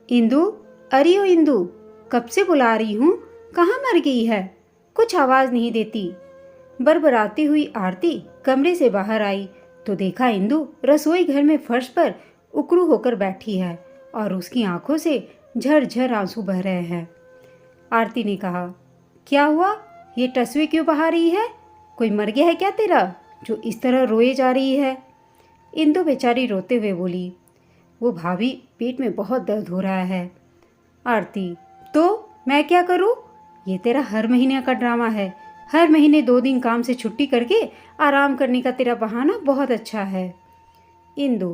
इंदु, अरे ओ इंदु, कब से बुला रही हूँ, कहाँ मर गई है? कुछ आवाज़ नहीं देती। बरबराती हुई आरती कमरे से बाहर आई तो देखा इंदु रसोई घर में फर्श पर उकड़ू होकर बैठी है और उसकी आंखों से झरझर आंसू बह रहे हैं। आरती ने कहा, क्या हुआ? ये टसवे क्यों बहा रही है? कोई मर गया है क्या तेरा, जो इस तरह रोए जा रही है? इंदु बेचारी रोते हुए बोली, वो भाभी, पेट में बहुत दर्द हो रहा है। आरती, तो मैं क्या करूं? ये तेरा हर महीने का ड्रामा है। हर महीने 2 दिन काम से छुट्टी करके आराम करने का तेरा बहाना बहुत अच्छा है। इंदु,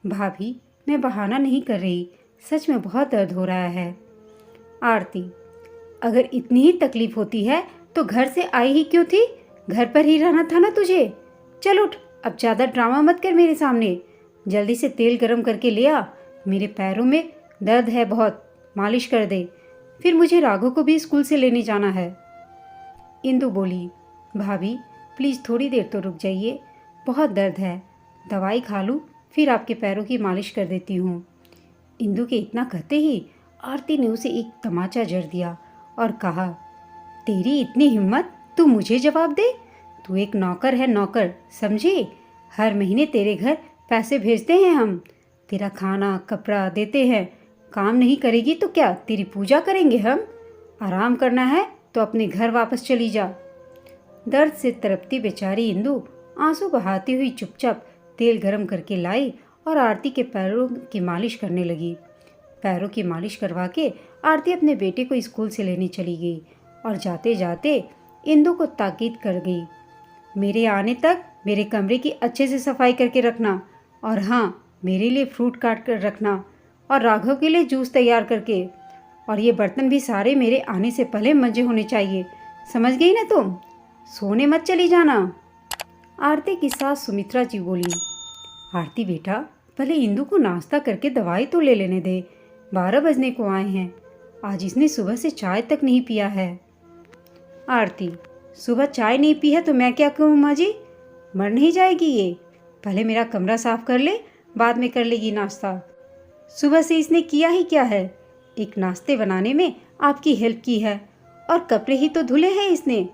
भाभी, मैं बहाना नहीं कर रही, सच में बहुत दर्द हो रहा है। आरती, अगर इतनी ही तकलीफ होती है तो घर से आई ही क्यों थी? घर पर ही रहना था ना तुझे। चल उठ, अब ज़्यादा ड्रामा मत कर मेरे सामने। जल्दी से तेल गरम करके ले आ। मेरे पैरों में दर्द है बहुत, मालिश कर दे। फिर मुझे राघव को भी स्कूल से लेने जाना है। इंदु बोली, भाभी प्लीज़ थोड़ी देर तो रुक जाइए, बहुत दर्द है। दवाई खा लूँ, फिर आपके पैरों की मालिश कर देती हूँ। इंदु के इतना कहते ही आरती ने उसे एक तमाचा जड़ दिया और कहा, तेरी इतनी हिम्मत, तू मुझे जवाब दे? तू एक नौकर है, नौकर, समझी? हर महीने तेरे घर पैसे भेजते हैं हम, तेरा खाना कपड़ा देते हैं। काम नहीं करेगी तो क्या तेरी पूजा करेंगे हम? आराम करना है तो अपने घर वापस चली जा। दर्द से तड़पती बेचारी इंदु आंसू बहाती हुई चुपचाप तेल गरम करके लाई और आरती के पैरों की मालिश करने लगी। पैरों की मालिश करवा के आरती अपने बेटे को स्कूल से लेने चली गई और जाते जाते इंदु को ताकीद कर गई, मेरे आने तक मेरे कमरे की अच्छे से सफाई करके रखना, और हाँ, मेरे लिए फ्रूट काट कर रखना और राघव के लिए जूस तैयार करके, और ये बर्तन भी सारे मेरे आने से पहले मंजे होने चाहिए, समझ गई ना तुम? सोने मत चली जाना। आरती की सास सुमित्रा जी बोली, आरती बेटा, पहले इंदु को नाश्ता करके दवाई तो ले लेने दे। 12 बजने को आए हैं, आज इसने सुबह से चाय तक नहीं पिया है। आरती, सुबह चाय नहीं पी है तो मैं क्या कहूँ माँ जी? मर नहीं जाएगी ये? पहले मेरा कमरा साफ कर ले, बाद में कर लेगी नाश्ता। सुबह से इसने किया ही क्या है? एक नाश्ते बनाने में आपकी हेल्प की है और कपड़े ही तो धुले हैं इसने।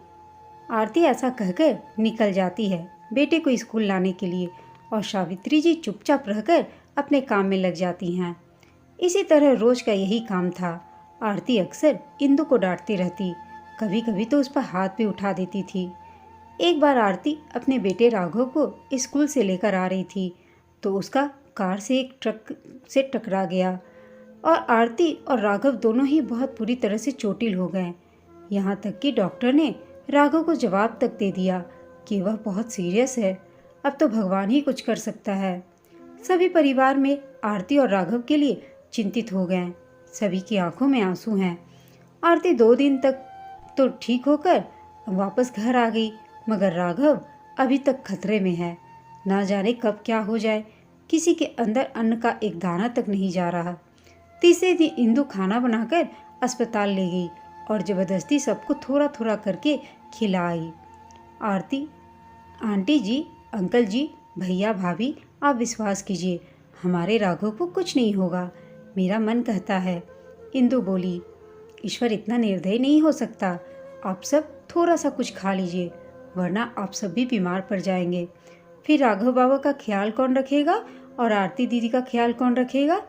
आरती ऐसा कहकर निकल जाती है बेटे को स्कूल लाने के लिए और सावित्री जी चुपचाप रहकर अपने काम में लग जाती हैं। इसी तरह रोज का यही काम था। आरती अक्सर इंदु को डांटती रहती, कभी कभी तो उस पर हाथ भी उठा देती थी। एक बार आरती अपने बेटे राघव को स्कूल से लेकर आ रही थी तो उसका कार से एक ट्रक से टकरा गया और आरती और राघव दोनों ही बहुत बुरी तरह से चोटिल हो गए। यहाँ तक कि डॉक्टर ने राघव को जवाब तक दे दिया कि वह बहुत सीरियस है, अब तो भगवान ही कुछ कर सकता है। सभी परिवार में आरती और राघव के लिए चिंतित हो गए। सभी की आंखों में आंसू हैं। आरती 2 दिन तक तो ठीक होकर वापस घर आ गई, मगर राघव अभी तक खतरे में है। ना जाने कब क्या हो जाए। किसी के अंदर अन्न का एक दाना तक नहीं जा रहा। तीसरे दिन इंदु खाना बनाकर अस्पताल ले गई और जबरदस्ती सबको थोड़ा थोड़ा करके खिलाई। आरती, आंटी जी, अंकल जी, भैया भाभी, आप विश्वास कीजिए, हमारे राघव को कुछ नहीं होगा, मेरा मन कहता है। इंदु बोली, ईश्वर इतना निर्दयी नहीं हो सकता। आप सब थोड़ा सा कुछ खा लीजिए, वरना आप सब भी बीमार पड़ जाएंगे। फिर राघव बाबा का ख्याल कौन रखेगा और आरती दीदी का ख्याल कौन रखेगा?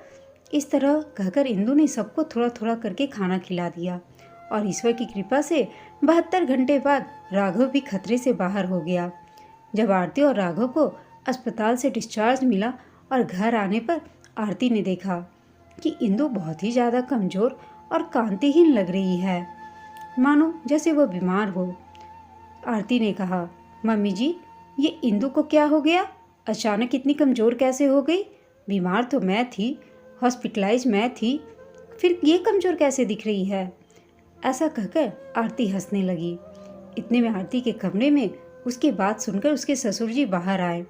इस तरह कहकर इंदु ने सबको थोड़ा थोड़ा करके खाना खिला दिया और ईश्वर की कृपा से 72 घंटे बाद राघव भी खतरे से बाहर हो गया। जब आरती और राघव को अस्पताल से डिस्चार्ज मिला और घर आने पर आरती ने देखा कि इंदु बहुत ही ज़्यादा कमज़ोर और कांतिहीन लग रही है, मानो जैसे वो बीमार हो। आरती ने कहा, मम्मी जी, ये इंदु को क्या हो गया? अचानक इतनी कमज़ोर कैसे हो गई? बीमार तो मैं थी, हॉस्पिटलाइज मैं थी, फिर ये कमज़ोर कैसे दिख रही है? ऐसा कहकर आरती हंसने लगी। इतने में आरती के कमरे में उसकी बात सुनकर उसके ससुर जी बाहर आए।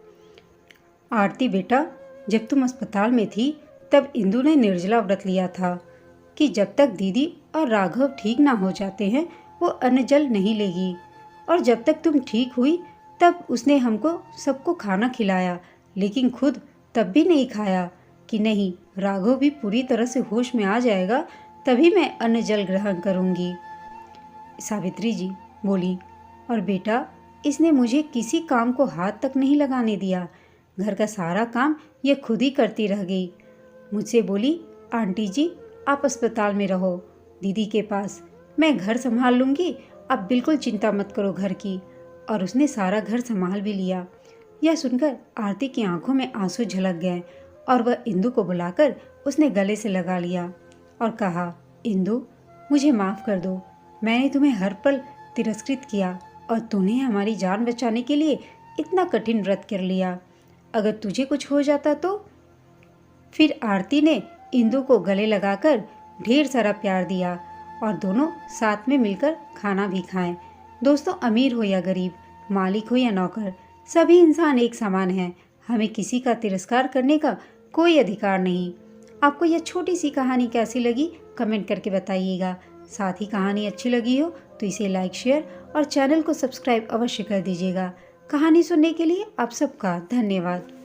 आरती बेटा, जब तुम अस्पताल में थी तब इंदु ने निर्जला व्रत लिया था कि जब तक दीदी और राघव ठीक ना हो जाते हैं वो अन्न जल नहीं लेगी, और जब तक तुम ठीक हुई तब उसने हमको सबको खाना खिलाया, लेकिन खुद तब भी नहीं खाया। कि नहीं, राघव भी पूरी तरह से होश में आ जाएगा तभी मैं अन्न जल ग्रहण करूंगी। सावित्री जी बोली, और बेटा, इसने मुझे किसी काम को हाथ तक नहीं लगाने दिया। घर का सारा काम ये खुद ही करती रह गई। मुझसे बोली, आंटी जी आप अस्पताल में रहो दीदी के पास, मैं घर संभाल लूँगी, आप बिल्कुल चिंता मत करो घर की। और उसने सारा घर संभाल भी लिया। यह सुनकर आरती की आंखों में आंसू झलक गए और वह इंदु को बुलाकर उसने गले से लगा लिया और कहा, इंदु, मुझे माफ़ कर दो। मैंने तुम्हें हर पल तिरस्कृत किया और तूने हमारी जान बचाने के लिए इतना कठिन व्रत कर लिया। अगर तुझे कुछ हो जाता तो? फिर आरती ने इंदु को गले लगाकर ढेर सारा प्यार दिया और दोनों साथ में मिलकर खाना भी खाएं। दोस्तों, अमीर हो या गरीब, मालिक हो या नौकर, सभी इंसान एक समान हैं। हमें किसी का तिरस्कार करने का कोई अधिकार नहीं। आपको यह छोटी सी कहानी कैसी लगी कमेंट करके बताइएगा। साथ ही कहानी अच्छी लगी हो तो इसे लाइक, शेयर और चैनल को सब्सक्राइब अवश्य कर दीजिएगा। कहानी सुनने के लिए आप सबका धन्यवाद।